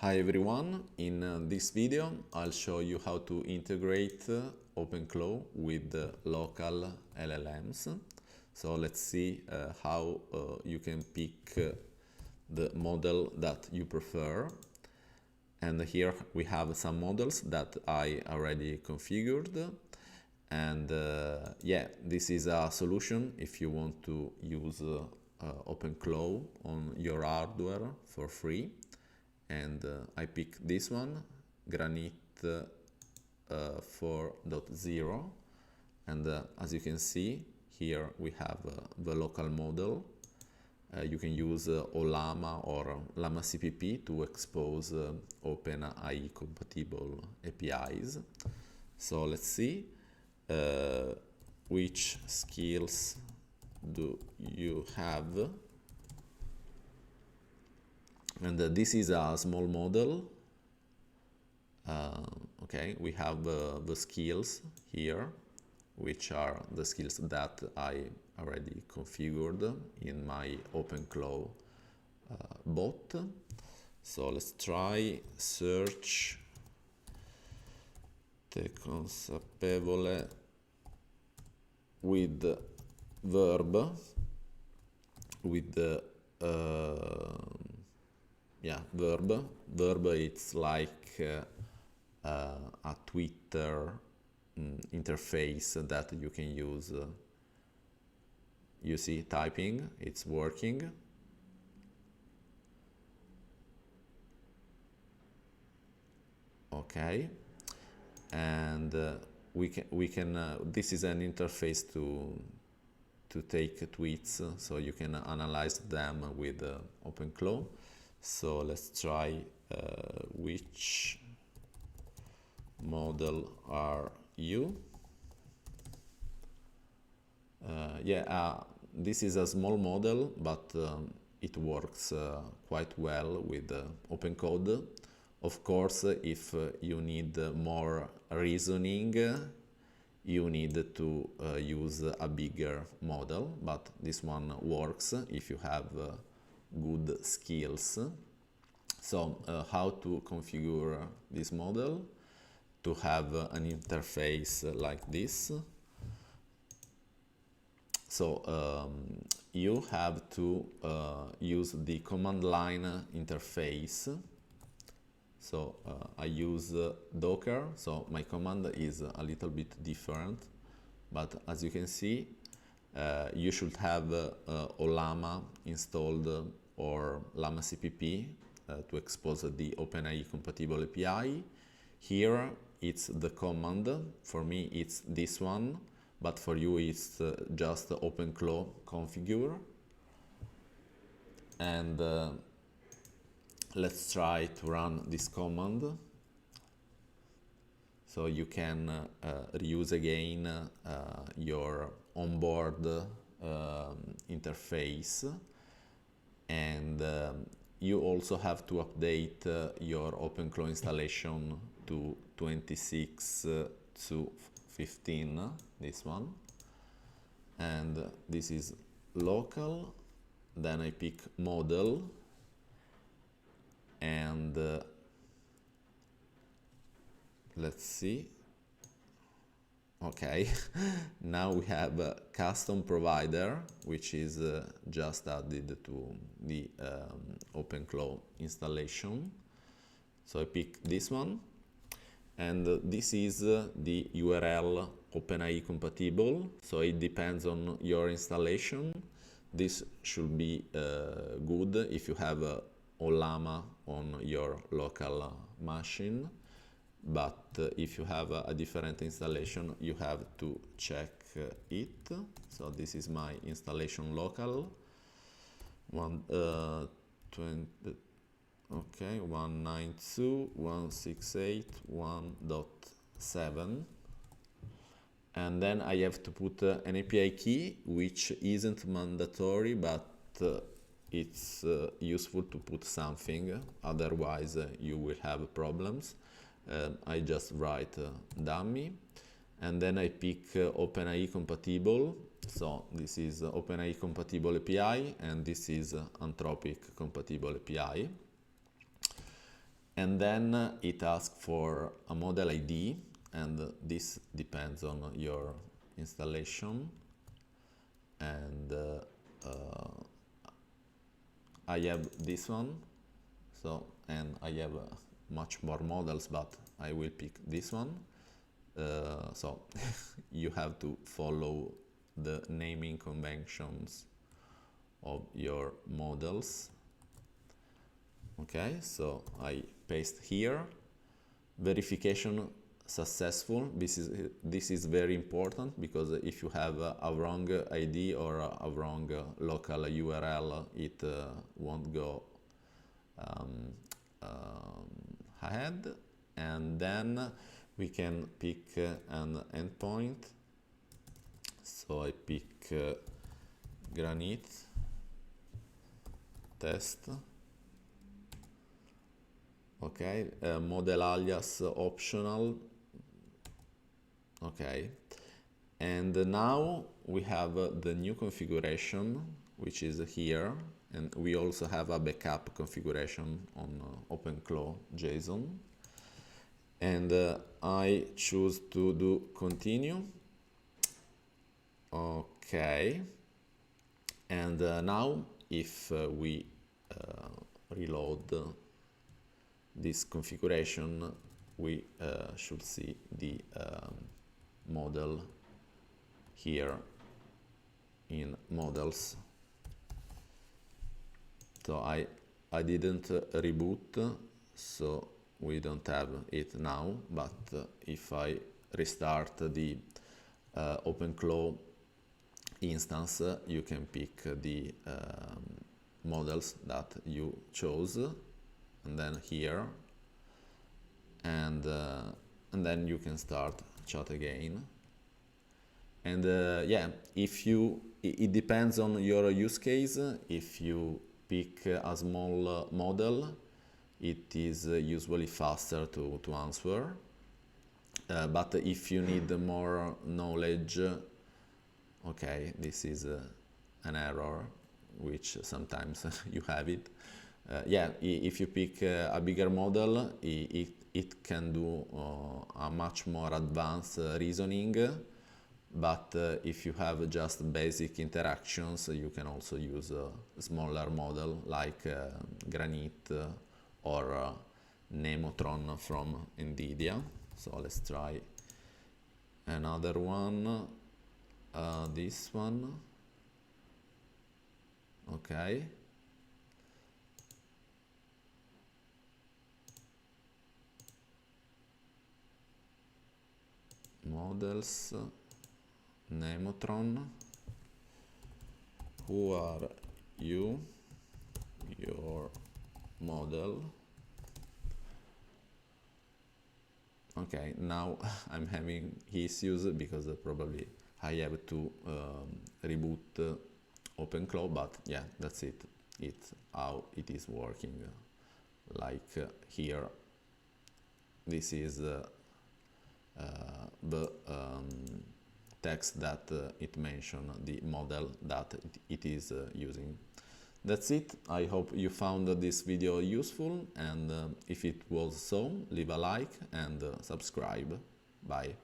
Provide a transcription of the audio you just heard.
Hi everyone, in this video I'll show you how to integrate OPENCLAW with local LLMs. So let's see how you can pick the model that you prefer. And here we have some models that I already configured. And yeah, this is a solution if you want to use OPENCLAW on your hardware for free. And I pick this one, Granite 4.0, and as you can see here we have the local model. You can use ollama or llama.cpp to expose OpenAI compatible APIs. So let's see which skills do you have. And this is a small model. Okay, we have the skills here, which are the skills that I already configured in my OPENCLAW bot. So let's try search Techonsapevole with verb, with the verb. Verb, it's like a Twitter interface that you can use. You see, typing, it's working. Okay, and we can this is an interface to take tweets, so you can analyze them with OPENCLAW. So let's try which model are you? This is a small model, but it works quite well with OpenCode. Of course, if you need more reasoning, you need to use a bigger model, but this one works if you have good skills. So how to configure this model to have an interface like this? So you have to use the command line interface. So I use Docker, so my command is a little bit different, but as you can see, you should have ollama installed or llama.cpp to expose the OpenAI compatible API. Here it's the command. For me it's this one, but for you it's just OPENCLAW configure. And let's try to run this command. So you can reuse again your onboard interface, and you also have to update your OPENCLAW installation to 26 to 15, this one, and this is local. Then I pick model, and let's see. Okay, now we have a custom provider, which is just added to the OPENCLAW installation. So I pick this one, and this is the URL OpenAI compatible, so it depends on your installation. This should be good if you have ollama on your local machine. But if you have a different installation, you have to check it. So this is my installation local. 192.168.1.7, and then I have to put an API key, which isn't mandatory, but it's useful to put something, otherwise you will have problems. I just write dummy, and then I pick OpenAI compatible. So this is OpenAI compatible API, and this is Anthropic compatible API. And then it asks for a model ID, and this depends on your installation. And I have this one, so, and I have much more models, but I will pick this one. So you have to follow the naming conventions of your models. Okay, so I paste here. Verification successful. This is very important, because if you have a wrong ID or a wrong local URL, it won't go ahead. And then we can pick an endpoint. So I pick Granite test. Okay, model alias optional. Okay, and now we have the new configuration, which is here, and we also have a backup configuration on OpenClaw JSON. And I choose to do continue. Okay, and now if we reload this configuration, we should see the model here in models. So I didn't reboot, so we don't have it now, but if I restart the OpenClaw instance, you can pick the models that you chose, and then here, and then you can start chat again. And yeah, if you, it depends on your use case. If you pick a small model, it is usually faster to answer. But if you need more knowledge, okay, this is an error, which sometimes you have it. Yeah, if you pick a bigger model, it can do a much more advanced reasoning. But if you have just basic interactions, you can also use a smaller model like Granite or Nemotron from NVIDIA. So let's try another one, this one. Okay. Models, Nemotron. Who are you? Your model. Okay, now I'm having issues because probably I have to reboot OpenClaw, but yeah, that's it. It's how it is working. Like here, this is the text that it mentioned, the model that it is using. That's it. I hope you found this video useful, and if it was so, leave a like and subscribe. Bye.